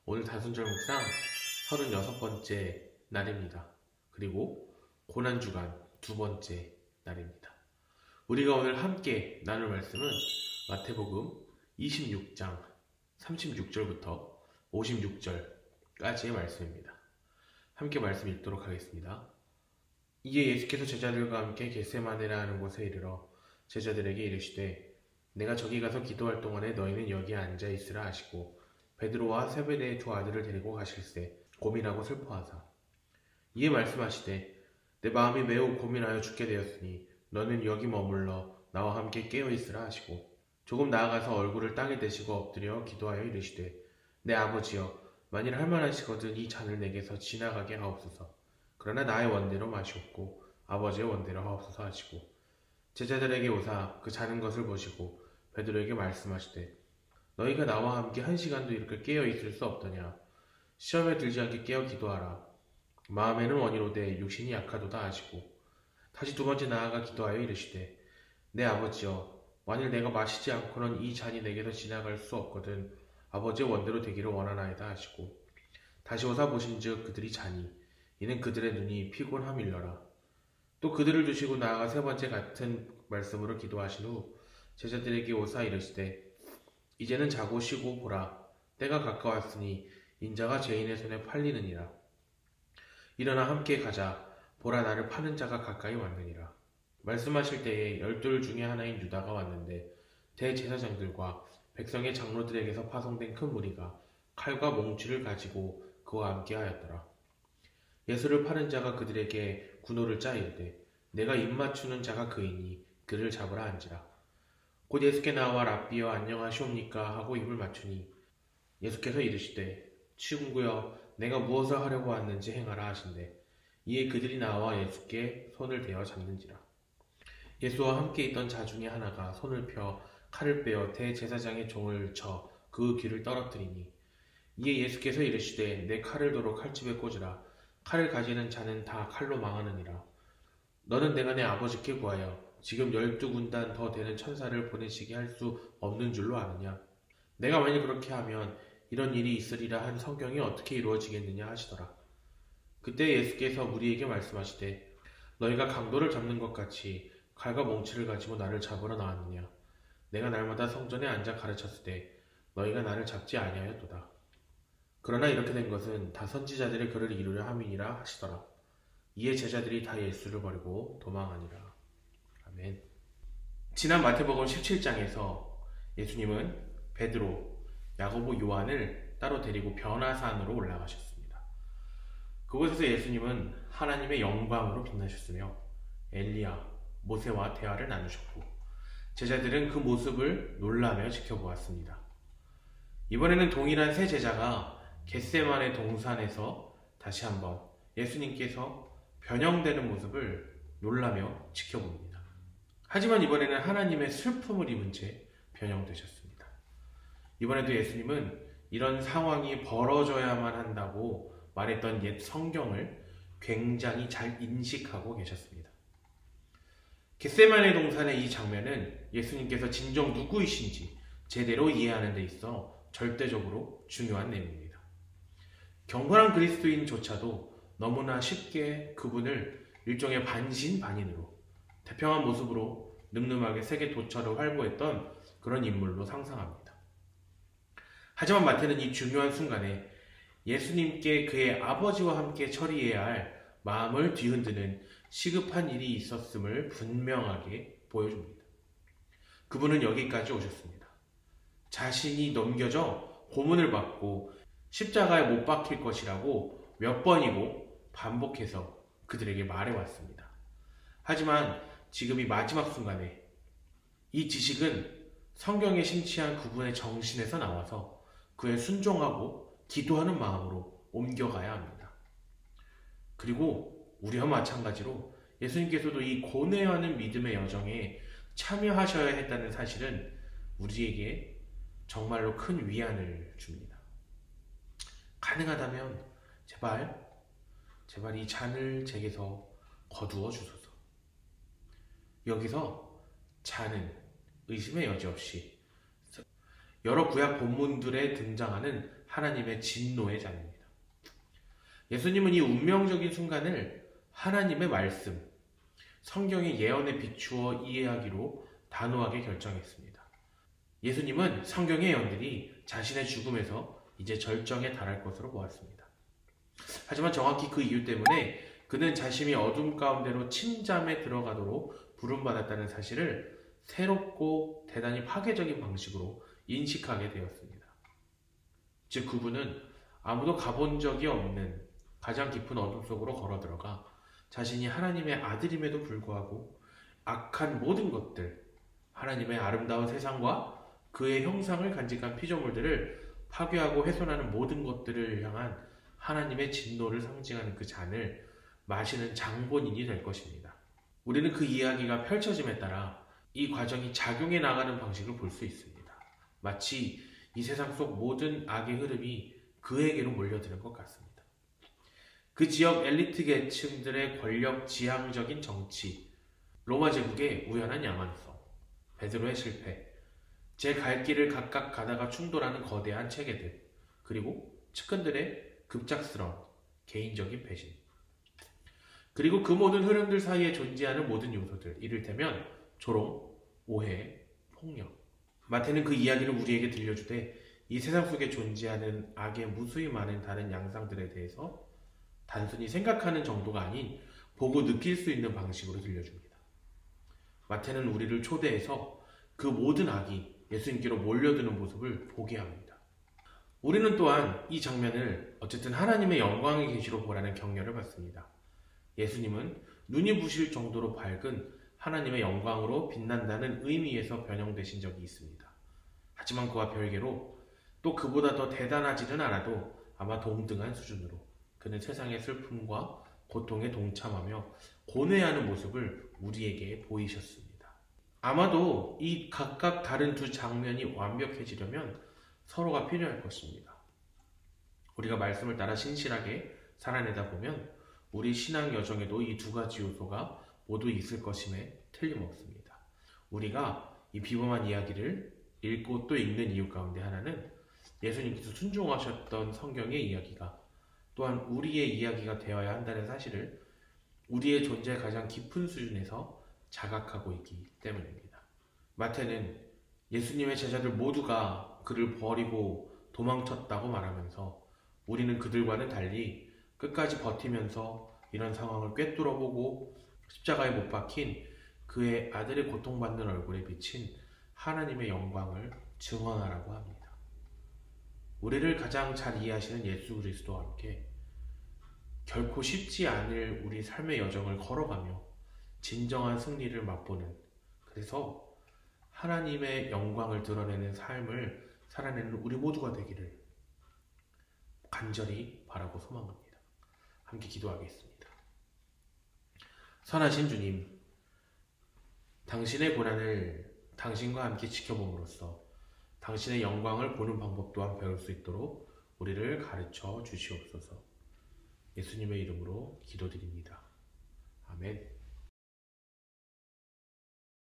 오늘 다순절 묵상 36번째 날입니다. 그리고 고난주간 두 번째 날입니다. 우리가 오늘 함께 나눌 말씀은 마태복음 26장 36절부터 56절까지의 말씀입니다. 함께 말씀 읽도록 하겠습니다. 이에 예수께서 제자들과 함께 겟세마네라 하는 곳에 이르러 제자들에게 이르시되 내가 저기 가서 기도할 동안에 너희는 여기에 앉아 있으라 하시고 베드로와 세베대의 두 아들을 데리고 가실새 고민하고 슬퍼하사 이에 말씀하시되 내 마음이 매우 고민하여 죽게 되었으니 너는 여기 머물러 나와 함께 깨어 있으라 하시고 조금 나아가서 얼굴을 땅에 대시고 엎드려 기도하여 이르시되 내 아버지여 만일 할만하시거든 이 잔을 내게서 지나가게 하옵소서. 그러나 나의 원대로 마시옵고 아버지의 원대로 하옵소서 하시고 제자들에게 오사 그 자는 것을 보시고 베드로에게 말씀하시되 너희가 나와 함께 1시간도 이렇게 깨어 있을 수 없더냐. 시험에 들지 않게 깨어 기도하라. 마음에는 원이로되 육신이 약하도다 하시고 다시 두 번째 나아가 기도하여 이르시되 내 아버지여 만일 내가 마시지 않고는 이 잔이 내게서 지나갈 수 없거든 아버지의 원대로 되기를 원하나이다 하시고 다시 오사 보신즉 그들이 자니 이는 그들의 눈이 피곤함일러라. 또 그들을 두시고 나아가 세 번째 같은 말씀으로 기도하신 후 제자들에게 오사 이르시되 이제는 자고 쉬고 보라. 때가 가까웠으니 인자가 죄인의 손에 팔리느니라. 일어나 함께 가자. 보라 나를 파는 자가 가까이 왔느니라. 말씀하실 때에 12 중에 하나인 유다가 왔는데 대제사장들과 백성의 장로들에게서 파송된 큰 무리가 칼과 몽치를 가지고 그와 함께 하였더라. 예수를 파는 자가 그들에게 군호를 짜 이르되 내가 입맞추는 자가 그이니 그를 잡으라 한지라. 곧 예수께 나와 랍비여 안녕하시옵니까 하고 입을 맞추니 예수께서 이르시되 친구여 내가 무엇을 하려고 왔는지 행하라 하신대 이에 그들이 나와 예수께 손을 대어 잡는지라. 예수와 함께 있던 자 중에 하나가 손을 펴 칼을 빼어 대제사장의 종을 쳐 그 귀를 떨어뜨리니 이에 예수께서 이르시되 내 칼을 도로 칼집에 꽂으라. 칼을 가지는 자는 다 칼로 망하느니라. 너는 내가 내 아버지께 구하여 지금 12군단 더 되는 천사를 보내시게 할 수 없는 줄로 아느냐. 내가 만일 그렇게 하면 이런 일이 있으리라 한 성경이 어떻게 이루어지겠느냐 하시더라. 그때 예수께서 무리에게 말씀하시되 너희가 강도를 잡는 것 같이 칼과 몽치를 가지고 나를 잡으러 나왔느냐. 내가 날마다 성전에 앉아 가르쳤을 때 너희가 나를 잡지 아니하였도다. 그러나 이렇게 된 것은 다 선지자들의 글을 이루려 함이니라 하시더라. 이에 제자들이 다 예수를 버리고 도망하니라. 아멘. 지난 마태복음 17장에서 예수님은 베드로, 야고보, 요한을 따로 데리고 변화산으로 올라가셨습니다. 그곳에서 예수님은 하나님의 영광으로 빛나셨으며 엘리야, 모세와 대화를 나누셨고 제자들은 그 모습을 놀라며 지켜보았습니다. 이번에는 동일한 세 제자가 겟세마네 동산에서 다시 한번 예수님께서 변형되는 모습을 놀라며 지켜봅니다. 하지만 이번에는 하나님의 슬픔을 입은 채 변형되셨습니다. 이번에도 예수님은 이런 상황이 벌어져야만 한다고 말했던 옛 성경을 굉장히 잘 인식하고 계셨습니다. 겟세마네 동산의 이 장면은 예수님께서 진정 누구이신지 제대로 이해하는 데 있어 절대적으로 중요한 내용입니다. 경건한 그리스도인조차도 너무나 쉽게 그분을 일종의 반신반인으로 태평한 모습으로 늠름하게 세계 도처를 활보했던 그런 인물로 상상합니다. 하지만 마태는 이 중요한 순간에 예수님께 그의 아버지와 함께 처리해야 할 마음을 뒤흔드는 시급한 일이 있었음을 분명하게 보여줍니다. 그분은 여기까지 오셨습니다. 자신이 넘겨져 고문을 받고 십자가에 못 박힐 것이라고 몇 번이고 반복해서 그들에게 말해왔습니다. 하지만 지금 이 마지막 순간에 이 지식은 성경에 심취한 그분의 정신에서 나와서 그의 순종하고 기도하는 마음으로 옮겨가야 합니다. 그리고 우리와 마찬가지로 예수님께서도 이 고뇌하는 믿음의 여정에 참여하셔야 했다는 사실은 우리에게 정말로 큰 위안을 줍니다. 가능하다면 제발 이 잔을 제게서 거두어 주소서. 여기서 잔은 의심의 여지 없이 여러 구약 본문들에 등장하는 하나님의 진노의 잔입니다. 예수님은 이 운명적인 순간을 하나님의 말씀, 성경의 예언에 비추어 이해하기로 단호하게 결정했습니다. 예수님은 성경의 예언들이 자신의 죽음에서 이제 절정에 달할 것으로 보았습니다. 하지만 정확히 그 이유 때문에 그는 자신이 어둠 가운데로 침잠에 들어가도록 부름받았다는 사실을 새롭고 대단히 파괴적인 방식으로 인식하게 되었습니다. 즉 그분은 아무도 가본 적이 없는 가장 깊은 어둠 속으로 걸어 들어가 자신이 하나님의 아들임에도 불구하고 악한 모든 것들, 하나님의 아름다운 세상과 그의 형상을 간직한 피조물들을 파괴하고 훼손하는 모든 것들을 향한 하나님의 진노를 상징하는 그 잔을 마시는 장본인이 될 것입니다. 우리는 그 이야기가 펼쳐짐에 따라 이 과정이 작용해 나가는 방식을 볼 수 있습니다. 마치 이 세상 속 모든 악의 흐름이 그에게로 몰려드는 것 같습니다. 그 지역 엘리트 계층들의 권력 지향적인 정치, 로마 제국의 우연한 야만성, 베드로의 실패, 제 갈 길을 각각 가다가 충돌하는 거대한 체계들, 그리고 측근들의 급작스러운 개인적인 배신, 그리고 그 모든 흐름들 사이에 존재하는 모든 요소들, 이를테면 조롱, 오해, 폭력. 마태는 그 이야기를 우리에게 들려주되 이 세상 속에 존재하는 악의 무수히 많은 다른 양상들에 대해서 단순히 생각하는 정도가 아닌 보고 느낄 수 있는 방식으로 들려줍니다. 마태는 우리를 초대해서 그 모든 악이 예수님께로 몰려드는 모습을 보게 합니다. 우리는 또한 이 장면을 어쨌든 하나님의 영광의 계시로 보라는 격려를 받습니다. 예수님은 눈이 부실 정도로 밝은 하나님의 영광으로 빛난다는 의미에서 변형되신 적이 있습니다. 하지만 그와 별개로 또 그보다 더 대단하지는 않아도 아마 동등한 수준으로 그는 세상의 슬픔과 고통에 동참하며 고뇌하는 모습을 우리에게 보이셨습니다. 아마도 이 각각 다른 두 장면이 완벽해지려면 서로가 필요할 것입니다. 우리가 말씀을 따라 신실하게 살아내다 보면 우리 신앙 여정에도 이 두 가지 요소가 모두 있을 것임에 틀림없습니다. 우리가 이 비범한 이야기를 읽고 또 읽는 이유 가운데 하나는 예수님께서 순종하셨던 성경의 이야기가 또한 우리의 이야기가 되어야 한다는 사실을 우리의 존재의 가장 깊은 수준에서 자각하고 있기 때문입니다. 마태는 예수님의 제자들 모두가 그를 버리고 도망쳤다고 말하면서 우리는 그들과는 달리 끝까지 버티면서 이런 상황을 꿰뚫어보고 십자가에 못 박힌 그의 아들의 고통받는 얼굴에 비친 하나님의 영광을 증언하라고 합니다. 우리를 가장 잘 이해하시는 예수 그리스도와 함께 결코 쉽지 않을 우리 삶의 여정을 걸어가며 진정한 승리를 맛보는, 그래서 하나님의 영광을 드러내는 삶을 살아내는 우리 모두가 되기를 간절히 바라고 소망합니다. 함께 기도하겠습니다. 선하신 주님, 당신의 고난을 당신과 함께 지켜봄으로써 당신의 영광을 보는 방법 또한 배울 수 있도록 우리를 가르쳐 주시옵소서. 예수님의 이름으로 기도드립니다. 아멘.